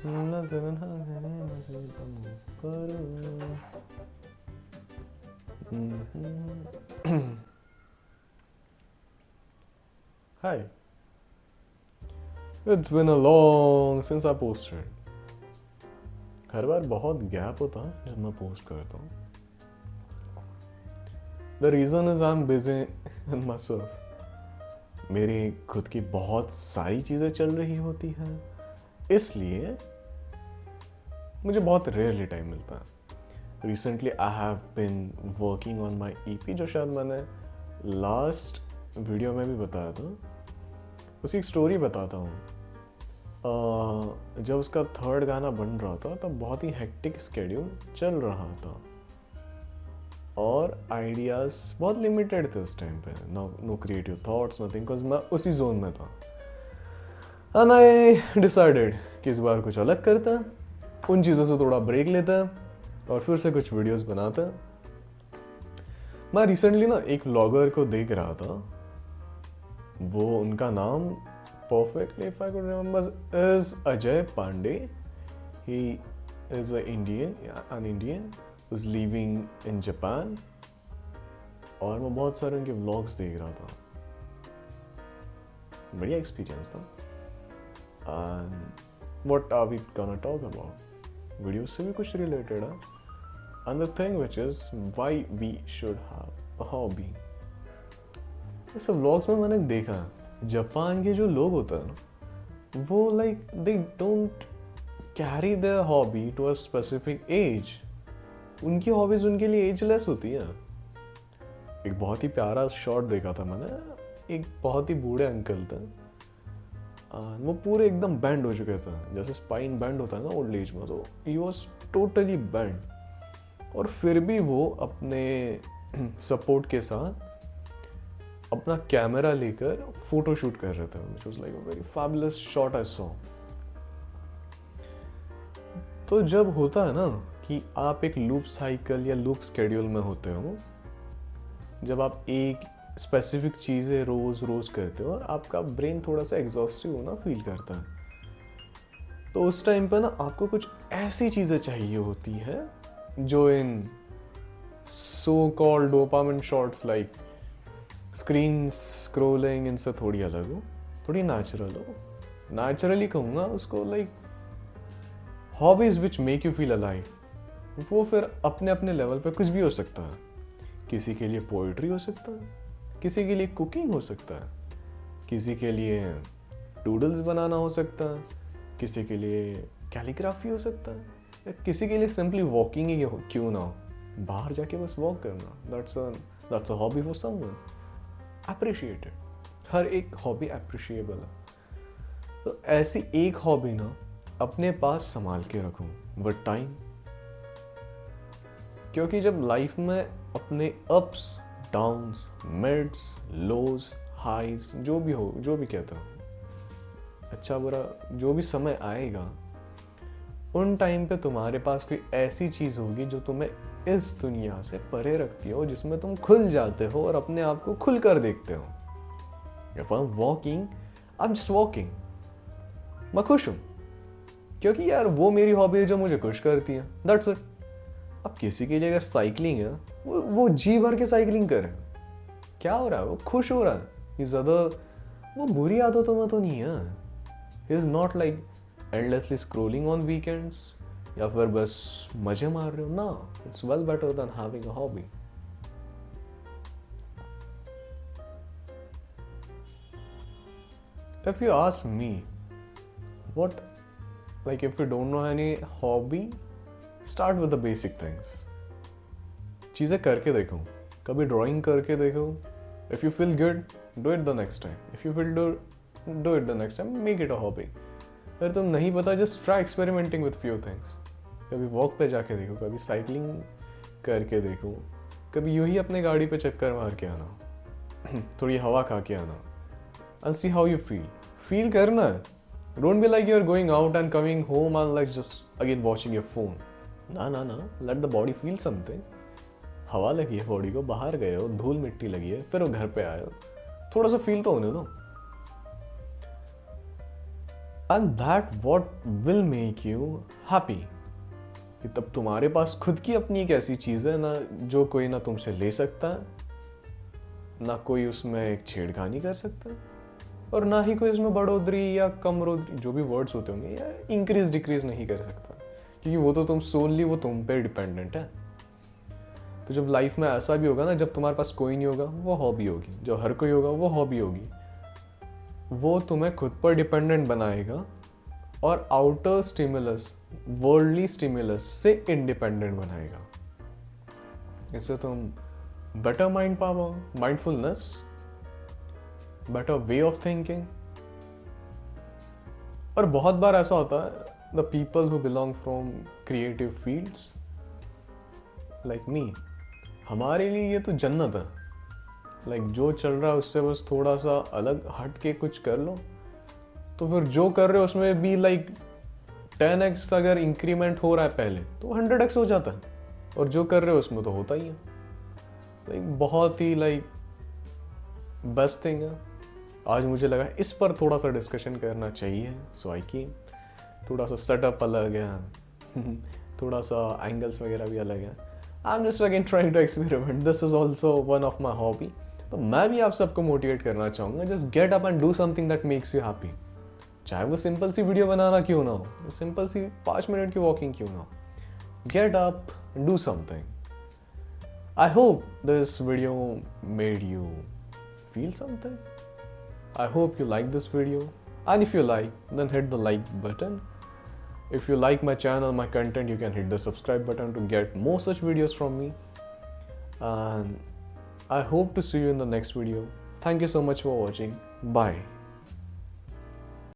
नजर ना करे नजर तुम करो। Hi, it's been a long since I posted. हर बार बहुत गैप होता है जब मैं पोस्ट करता हूँ. The reason is I'm busy in myself. मेरी खुद की बहुत सारी चीज़ें चल रही होती हैं, इसलिए मुझे बहुत रेयरली टाइम मिलता है. Recently I have been working on my EP, जो शायद मैंने लास्ट वीडियो में भी बताया था. उसकी एक स्टोरी बताता हूँ. जब उसका थर्ड गाना बन रहा था तब बहुत ही हेक्टिक स्केड्यूल चल रहा था और आइडियाज़ बहुत लिमिटेड थे उस टाइम पे. No creative thoughts, nothing, because मैं उसी जोन में था. एंड आई डिसाइडेड कि इस बार कुछ अलग करते हैं, उन चीज़ों से थोड़ा ब्रेक लेते हैं और फिर से कुछ वीडियोस बनाते हैं. मैं रिसेंटली ना एक व्लॉगर को देख रहा था. वो उनका नाम perfectly if I could remember is Ajay Pandey. He is an Indian who's living in Japan. और मैं बहुत सारे उनके व्लॉग्स देख रहा था. बढ़िया एक्सपीरियंस था. And what are we gonna talk about? Video से भी कुछ रिलेटेड है. And the thing which is why we should have a hobby. इस व्लॉग्स में मैंने देखा जापान के जो लोग होते हैं ना, वो like they don't carry their hobby to a specific age. उनकी हॉबीज उनके लिए एजलेस होती है. एक बहुत ही प्यारा शॉट देखा था मैंने. एक बहुत ही बूढ़े अंकल थे. वो पूरे एकदम बैंड हो चुके थे, जैसे स्पाइन बैंड होता है ना ओल्ड एज में, तो ही वॉज टोटली बैंड. और फिर भी वो अपने सपोर्ट के साथ अपना कैमरा लेकर फोटो शूट कर रहे थे, which was like a very fabulous shot I saw. तो जब होता है ना कि आप एक लूप साइकिल या लूप स्केड्यूल में होते हो, जब आप एक स्पेसिफिक चीज़ें रोज़ रोज़ करते हो और आपका ब्रेन थोड़ा सा एग्जॉस्टिव होना फील करता है, तो उस टाइम पर ना आपको कुछ ऐसी चीज़ें चाहिए होती है जो इन so called dopamine shots like screen scrolling इनसे थोड़ी अलग हो, थोड़ी नेचुरल हो. नेचुरली कहूँगा उसको, like hobbies which make you feel alive. वो फिर अपने अपने लेवल पे कुछ भी हो सकता है. किसी के लिए पोइट्री हो सकता है, किसी के लिए कुकिंग हो सकता है, किसी के लिए डूडल्स बनाना हो सकता है, किसी के लिए कैलीग्राफी हो सकता है, या किसी के लिए सिंपली वॉकिंग ही क्यों ना हो, बाहर जाके बस वॉक करना. That's a hobby for someone. Appreciate it. हर एक हॉबी अप्रिशिएबल है. तो ऐसी एक हॉबी ना अपने पास संभाल के रखूं विद टाइम. क्योंकि जब लाइफ में अपने अप्स डाउन्स मिड्स लोज हाइज जो भी हो, जो भी कहते हो, अच्छा बुरा जो भी समय आएगा, उन टाइम पे तुम्हारे पास कोई ऐसी चीज़ होगी जो तुम्हें इस दुनिया से परे रखती हो, जिसमें तुम खुल जाते हो और अपने आप को खुल कर देखते हो. If I'm walking, I'm just walking. मैं खुश हूँ क्योंकि यार वो मेरी हॉबी है जो मुझे खुश करती है. That's it. अब किसी के लिए अगर साइकिलिंग है, वो जी भर के साइकिलिंग करे. क्या हो रहा है? वो खुश हो रहा है. इस ज़्यादा वो बुरी आदतों में तो नहीं है. Is not like endlessly scrolling on weekends या फिर बस मजे मार रहे हो ना. It's well better than having a hobby. If you ask me, what, like if you don't know any hobby, start with the basic things. चीज़ें करके देखो. कभी ड्राइंग करके देखो. If you feel good, do it the next time. If you feel do it the next time, make it a hobby. अगर तुम नहीं पता, just try experimenting with few things. कभी वॉक पे जाके देखो, कभी साइकिलिंग करके देखो, कभी यूं ही अपने गाड़ी पे चक्कर मार के आना, थोड़ी हवा खा के आना, and see how you feel. Feel करना है. Don't be like you're going out and coming home and like just again watching your phone. ना. Let the body feel something. हवा लगी है बॉडी को, बाहर गए हो, धूल मिट्टी लगी है, फिर वो घर पे आए हो, थोड़ा सा फील तो होने दो. And that what will make you happy. कि तब तुम्हारे पास खुद की अपनी एक ऐसी चीज़ है ना जो कोई ना तुमसे ले सकता है, ना कोई उसमें एक छेड़खानी कर सकता है, और ना ही कोई उसमें बढ़ोतरी या कमरोदरी जो भी वर्ड्स होते होंगे या इंक्रीज डिक्रीज नहीं कर सकता, क्योंकि वो तो तुम सोनली वो तुम पे डिपेंडेंट है। तो जब लाइफ में ऐसा भी होगा ना, जब तुम्हारे पास कोई नहीं होगा वो हॉबी होगी, जब हर कोई होगा वो हॉबी होगी, वो तुम्हें खुद पर डिपेंडेंट बनाएगा और आउटर स्टिमुलस, वर्ल्डली स्टिमुलस से इंडिपेंडेंट बनाएगा। इससे तुम better mind power, mindfulness, better way of thinking. और बहुत बार ऐसा होता है, the people who belong from creative fields like me, हमारे लिए ये तो जन्नत है। लाइक जो चल रहा है उससे बस थोड़ा सा अलग हट के कुछ कर लो, तो फिर जो कर रहे हो उसमें भी लाइक 10x अगर इंक्रीमेंट हो रहा है पहले तो 100x हो जाता है, और जो कर रहे हो उसमें तो होता ही है। लाइक बहुत ही लाइक बेस्ट थिंग है। आज मुझे लगा इस पर थोड़ा सा डिस्कशन करना चाहिए, सो आई केम। थोड़ा सा सेटअप अलग है थोड़ा सा एंगल्स वगैरह भी अलग है। I am just again trying to experiment, this is also one of my hobby. तो मैं भी आप सबको मोटिवेट करना चाहूँगा, just get up and do something that makes you happy. चाहे वो सिंपल सी वीडियो बनाना क्यों ना हो, सिंपल सी 5 मिनट की वॉकिंग क्यों ना हो, get up, do something. I hope this video made you feel something. I hope you like this video, and if you like, then hit the like button. If you like my channel, my content, you can hit the subscribe button to get more such videos from me. And I hope to see you in the next video. Thank you so much for watching. Bye.